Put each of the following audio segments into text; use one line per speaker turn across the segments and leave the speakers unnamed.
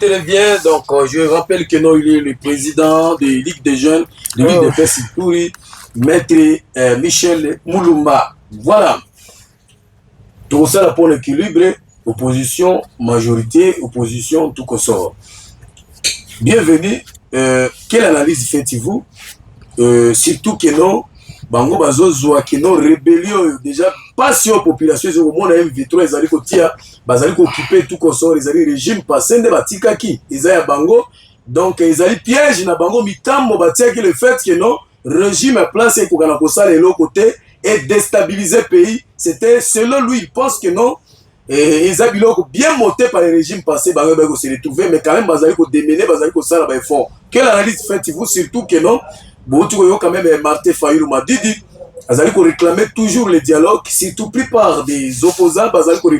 Très bien, donc je rappelle que non, il est le président de Ligue des jeunes, de Ligue des Pessitouri, maître Michel Moulumba. Voilà. Tout ça pour l'équilibre, opposition, majorité, opposition, tout sort. Bienvenue. Quelle analyse faites-vous? Surtout que non, bango bazozoa que non rébellion déjà pas si aux populations au monde M23 ils allaient kotia bazali occuper tout consort ils allaient régime passé de batika qui ils allaient bango donc ils allaient piège na bango mitambo batia que le fait que non régime à place et kokana kosala l'autre côté et déstabiliser pays c'était selon lui il pense que non et ils avaient bien monté par le régime passé bango bango se retrouver mais quand même bazali ko démener bazali ko sala ba effort. Quelle analyse faites-vous surtout que non bon, tu vois quand même Martin Fayulu m'a dit, Azali qu'on réclamait toujours le dialogue, surtout plupart des opposants, Azali qu'on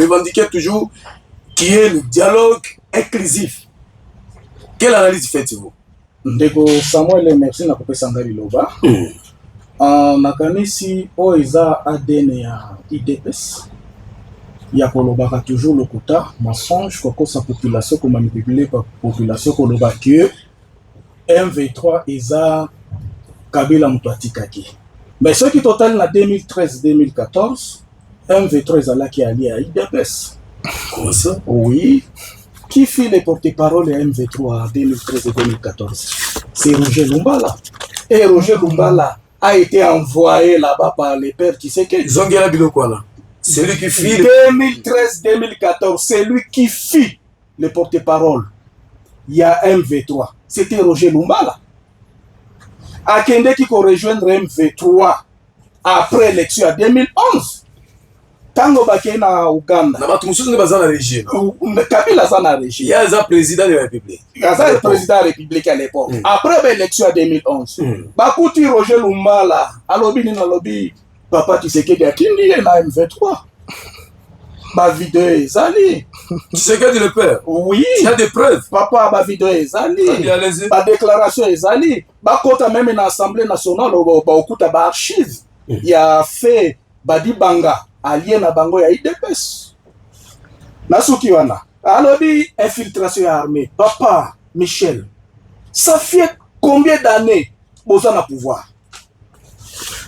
revendiquait toujours qui est le dialogue inclusif. Quelle analyse faites-vous?
Ndeko Samuel, merci na kopesa ngali loba. Nakanisi oeza ADN ya IDPS. Ya kolobaka toujours le quota mensonge koko sa population ko manipuler par population ko loba que M23 eza Kabila Mutwatikaki. Mais ce qui total na 2013-2014, M23 ezalaki allié à IDPS.
Comment ça?
Oui. Qui fit les porte-parole de M23 en 2013 et 2014? C'est Roger Lumbala. Et Roger Lumbala a été envoyé là-bas par les pères Tshisekedi.
Zonguela Biloko là. C'est lui qui fit
2013-2014, c'est lui qui fit les porte-parole. Il y a M23. C'était Roger Lumbala. Akende qui rejoindre M23 après l'élection en 2011. Tango Baké na Uganda.
Na batumususu ne bazana régime.
Kabila zana régime.
Il y a un président de la République.
Il y a un président de la République à l'époque. Après l'élection en 2011. Bakuti Roger Lumbala. Alobi ni na lobby. Papa Tshisekedi akindi na M23. Ba vidéo ezali.
Tshisekedi le père.
Oui.
Il y a des preuves.
Papa ba vidéo ezali. Ba déclaration ezali. Ba kota même na Assemblée nationale ba okuta ba archive. Il y a fait Badi Banga allié na bango ya IDPS. Nasuki wana. Alobi infiltration armée. Papa Michel. Ça fait combien d'années boza na pouvoir?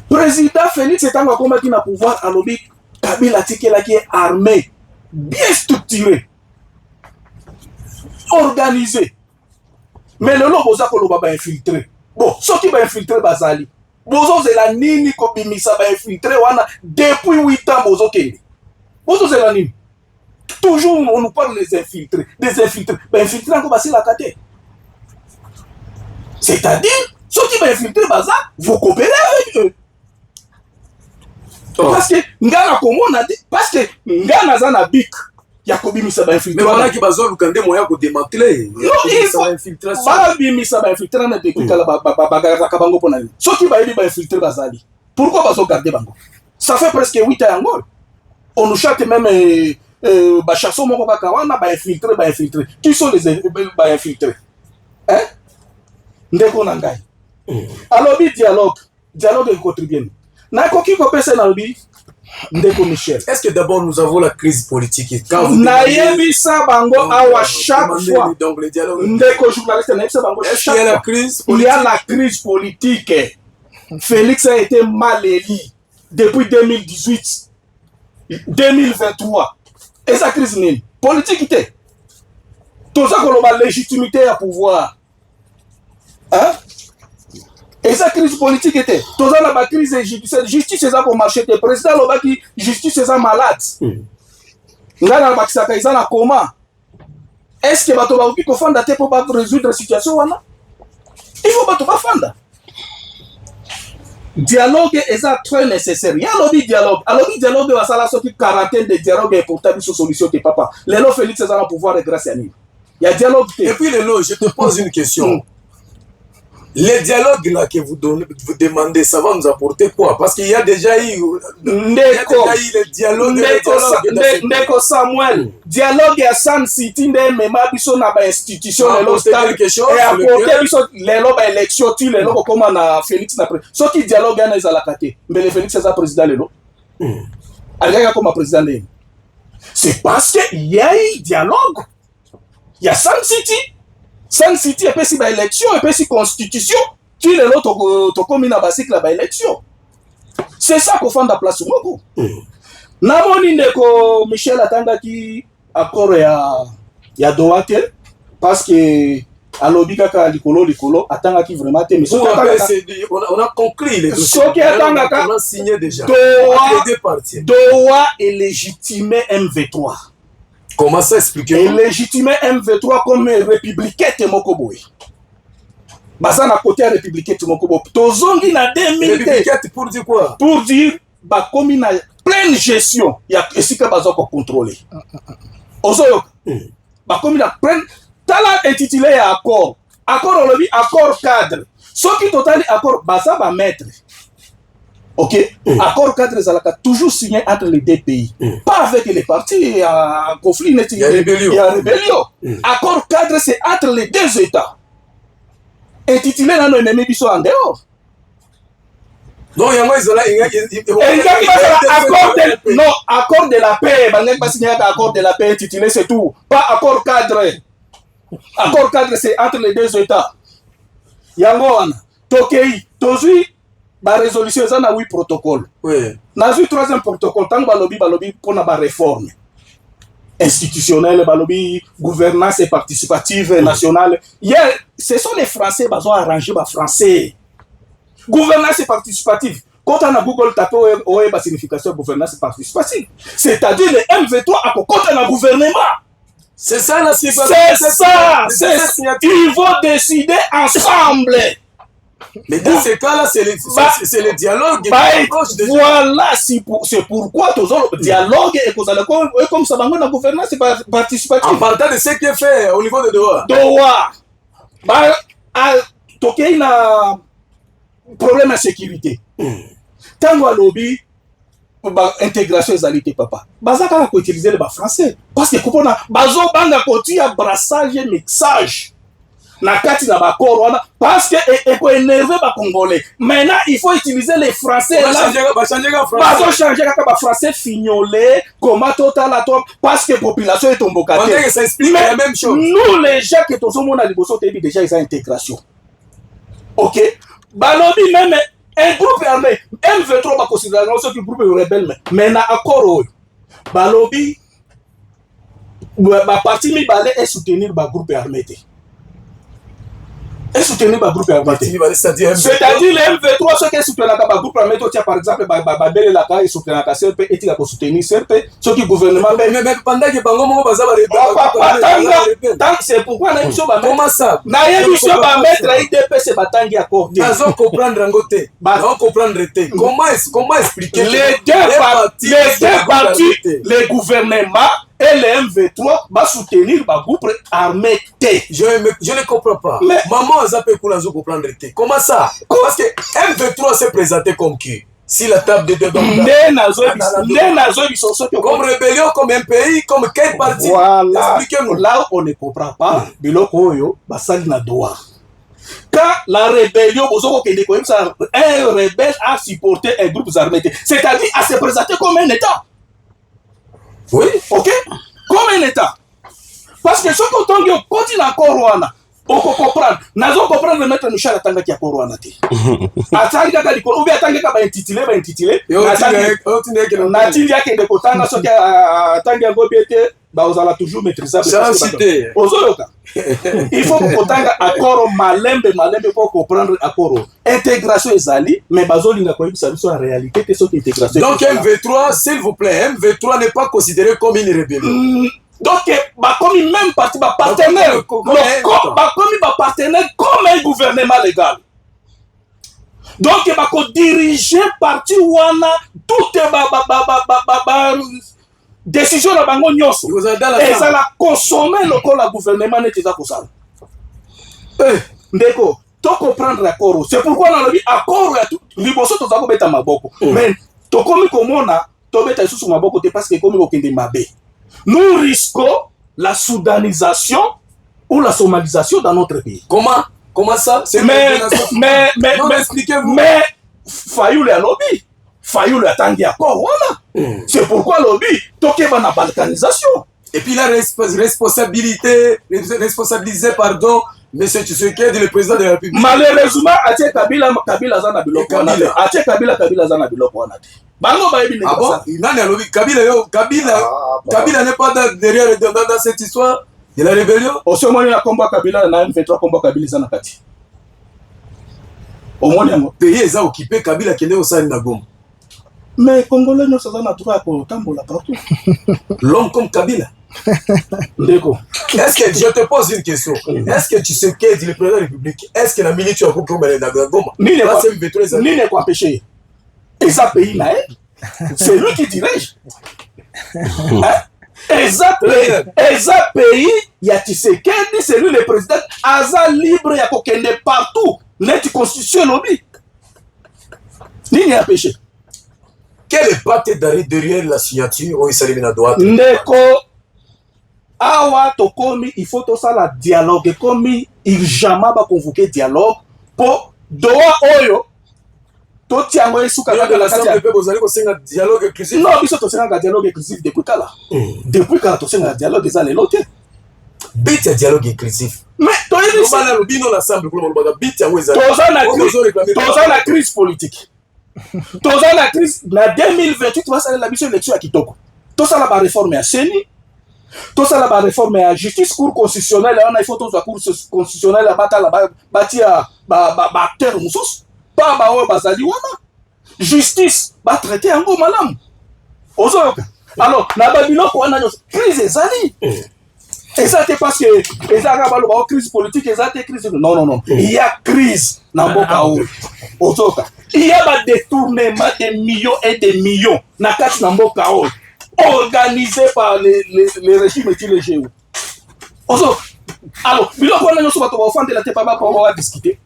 Président Félix Etanga combattu na pouvoir alobi Kabila Tikela qui est armé, bien structuré, organisé. Mais le lot boza koloba ba infiltré. Bon, ce qui va infiltrer bazali. Bozo zela nini ko bimisa ba infiltré wana depuis 8 ans bozo kende. Bozo zela nini. Toujours on nous parle des infiltrés, Ba infiltré encore basi la kate. C'est-à-dire, ceux qui va infiltrer baza, vous coopérez avec eux. Parce que ngana komona parce que ngana zana bik ya kobimisa ba infiltrer.
Mais voilà qui bazo lukande moya ko démanteler.
Ba bimisa ba infiltrer na depuis kala ba kabango pona. Ceux qui va aider ba infiltrer bazali. Pourquoi bazo garder bango? Ça fait presque 8 ans encore. On nous chante même ba chasso moko ba kawana ba infiltrer. Qui sont les ba infiltrer? Hein? Ndeko nangai. Alors dialogue est contribué.
Est-ce que d'abord nous avons la crise politique et quand vous
chaque fois
donc le dialogue
il y a la crise politique. Félix a été mal élu depuis 2018 2023 et sa crise politique était tout ça qu'on a légitimité à pouvoir hein. Et sa crise politique était, tout ça la crise judiciaire, justice c'est ça pour marcher, le président le qui justice c'est ça malade. Ngana bakisaka isa na comment? Est-ce que bato ba ko fanda te pour résoudre la situation wana? Il faut bato ba fanda. Dialogue est très nécessaire. Il y a lobby dialogue. Alors dialogue va sala sorti quarantaine de dialogue et pourtant une solution que papa. Les lots Félix c'est ça la pouvoir grâce à lui. Il y a dialogue.
Et puis les lots, je te pose une question. Les dialogues là que vous demandez, ça va nous apporter quoi? Parce qu'il y a déjà eu le dialogue.
Ndeko Samuel, dialogue à San City, mais ma biso na ba institution
quelque chose.
Et apporter biso les lots ba élection, tu les lots comme na Félix na président. Ce qui dialogue na ezala kate, mais le Félix c'est président les lots. Alga comme président. C'est parce que il y a eu dialogue. Il y a Sun City et puis si élection et puis si constitution qui est l'autre comme une basique la élection. C'est ça qu'on fait dans la place moko. Namoni ndeko Michel atanga ki accord ya Doha parce que alobi kaka likolo atanga ki vraiment te mais
on a conclu les
dossiers. On
a signé déjà.
Doha est légitimé M23.
Comment ça expliquer?
Et légitimé M23 comme républicain Temokoboy. Baza na côté républicain Temokoboy. Tozongi na 2000
pour dire quoi?
Pour dire ba komi na pleine gestion ya esika baza ko contrôler. Ozoyo. Ba komi na pleine tala intitulé ya accord. Accord olobi accord cadre. Soki totali accord baza ba maître. Ok, accord cadre Zalaka toujours signé entre les deux pays, pas avec les partis en conflit. Il y a rébellion. Accord cadre c'est entre les deux États. Intitulé dans nos ennemis qui sont en dehors.
Donc il y a
accord de la paix. Pas signé accord de la paix intitulé c'est tout. Pas accord cadre. Accord cadre c'est entre les deux États. Yangoana, Tokei, Tozui. La résolution ça na 8 protocoles.
Oui.
Na 3e protocole tant balobi pour na ba réforme institutionnelle, balobi gouvernance participative nationale. Hier, ce sont les Français qui ont arrangé ba français. Gouvernance participative. Quand on a Google tapé la signification gouvernance participative, c'est-à-dire le M23 à côté de gouvernement.
C'est ça la signification.
C'est ça. Ils vont décider ensemble.
Mais dans ce cas-là, c'est le dialogue.
Voilà, c'est pourquoi le dialogue est comme ça, la gouvernance participative.
En partant de ce qui est fait au niveau de Doha.
Il y a un problème de sécurité. Tant que lobby, intégration des papa. Bazaka va utiliser le français. Parce que quand on a un brassage et mixage. Na kati na bakoro wana parce que eko énervé ba congolais. Maintenant il faut utiliser les français là. Ba changer ba français fignolé comment total à toi parce que population est tombokate.
Ça explique la même chose.
Nous les gens qui sont mona liboso tebi déjà ils ont intégration. OK? Balobi même un groupe armé M23 ba considérer ceux qui groupe rebelle mais na accord balobi ba parti mi balé et soutenir ba groupe armé. Et soutenir le groupe armé. C'est-à-dire les M23, ceux qui soutiennent le groupe armé, par exemple, Babel et soutiennent le CRP, et ils soutenir CRP, ceux qui gouvernement.
Mais pendant que Bango
c'est pourquoi la mission va mettre.
Comment ça?
La mission va mettre IDP, c'est Batangi à côté.
Ils vont comprendre Rangote. Ils vont comprendre Rété. Comment expliquer
les deux partis, les gouvernements et les M23 va soutenir le groupe armé T.
Je ne comprends pas. Mais maman, ça peut comprendre T. Comment ça? Parce que M23 s'est présenté comme qui? Si la table de deux comme rébellion, comme un pays, comme quel parti?
Voilà. Expliquez-nous. Là où on ne comprend pas, Biloko Basali na Doha. Quand la rébellion, un rebelle a supporté un groupe armé, c'est-à-dire à se présenter comme un État.
Oui.
OK? Comme un État. Parce que ce qu'on continue encore Rwanda, on peut comprendre. Nous allons comprendre le maître Michel Atanga qui a encore Rwanda. Atanga ka likolo, ou bien Atanga ka ba intitulé. Natinga ke de kotanga so que Atanga go biete, ba ozala toujours maîtrisable. Ozoyoka. Il faut que Kotanga accord malembe pour comprendre accord. Intégration ezali, mais bazolinga ko yebisa biso en réalité que cette intégration.
Donc M23, s'il vous plaît, M23 n'est pas considéré comme une rébellion.
Donc, comme même parti, partenaire, comme un gouvernement légal. Donc, diriger parti wana toute décision de bango nyonso. Et ça la consommer le gouvernement n'est pas comme ça. Ndeko, tu comprendre l'accord. C'est pourquoi on a dit accord liboso to zako beta maboko. Mais to komi komona to beta sous maboko parce que komi okende mabe. Nous risquons la soudanisation ou la somalisation dans notre pays.
Comment ça?
Mais
expliquez-vous.
Mais Fayou le lobby. Fayou le tangi accord, voilà. C'est pourquoi lobby, toke na balkanisation.
Et puis la responsabilisé, pardon, M. Tshisekedi, le président de la République.
Malheureusement, Atie Kabila Zana Biloko Wanate. Atie Kabila Zana Biloko Wanate. Bango Bayebi n'est
pas ça. Kabila n'est pas derrière dans cette histoire de la rébellion.
Au moins, il y a combat Kabila, il y a 23 combats Kabila Zana Kati. Au moins, il y a un
pays est occupé, Kabila qui est au sein de Nagom.
Mais Congolais ne sont pas droit pour Tambola partout.
L'homme comme Kabila. Est-ce que je te pose une question? Est-ce que tu sais qu'est le président de la République? Est-ce que la militaire a comme elle est dans Goma?
Ni n'est pas empêché. Et ça pays là, c'est lui qui dirige. Et ça pays, il y a Tshisekedi, c'est lui le président. Aza libre, il y a Kokende partout. Net constitution lobby. Ni n'est empêché.
Quel est pas derrière la signature où il s'allume à droite?
Ndeko awa tokomi, il faut tout ça la dialogue comme il jamais va convoquer dialogue pour doa oyo to tiango esuka
de l'Assemblée peut vous allez un dialogue inclusif.
Non, biso to senga dialogue inclusif depuis kala. Depuis kala to senga dialogue za le lote.
Bit ya dialogue inclusif.
Mais to
yi ça na lobino l'Assemblée pour le bit ya weza.
Toza na crise politique. Toza la crise na 2028 va salir la mission élection à Kitoko. Toza la réforme à Seni. Toza la réforme à justice cour constitutionnelle on a il faut toza cour constitutionnelle la bata la batia ba acteur musus pas ba o bazali wana. Justice ba traiter yango malamu. Ozoyoka. Alors na babiloko wana crise ezali. Et ça c'est parce que ça ka balo ba crise politique et ça c'est crise non. Il y a crise na mboka o. Ozoyoka. Il y a un détournement de millions et de millions na kati na mboka o organisé par les régimes étrangers. Alors, biloko wana nyonso bato baofande la te pa ba pour discuter.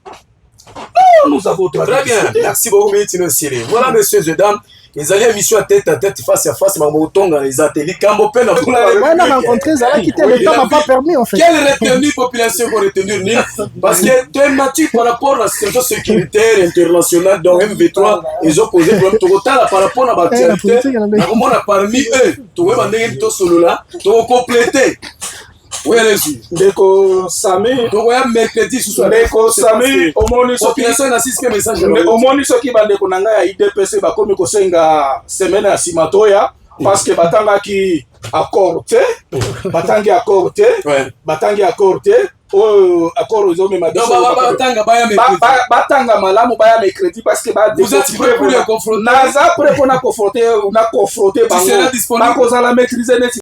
Non, nous avons
très bien. Merci beaucoup Métino Siré. Voilà messieurs et dames, les alliés mission tête à tête face à face mambo tonga les ateliers Kambo Pena pour
on a rencontré Zala qui le temps n'a pas permis en fait.
Quelle retenue population pour retenir ni parce que thématique par rapport à la situation sécuritaire internationale dans M23 ils ont posé problème total par rapport à la actualité. On a parmi eux, tu vois bandé to solo là, tu compléter. Oui, allez-y.
Ndeko Sami.
Donc, mercredi, ce soir.
Ndeko Sami.
Population n'assiste que message.
Au moins, ce qui va ndeko nanga ya IDPC, ba komi kosenga semaine ya simatoya. Parce que batanga ki accord te. Batangi accord te. Batangi accord te. Oh, accord aux hommes madame. Batanga malamu baya mercredi parce que
vous êtes prêts pour les confronter.
Naza prêt pour na confronter, bango.
Tu seras disponible.
Makoza la maîtriser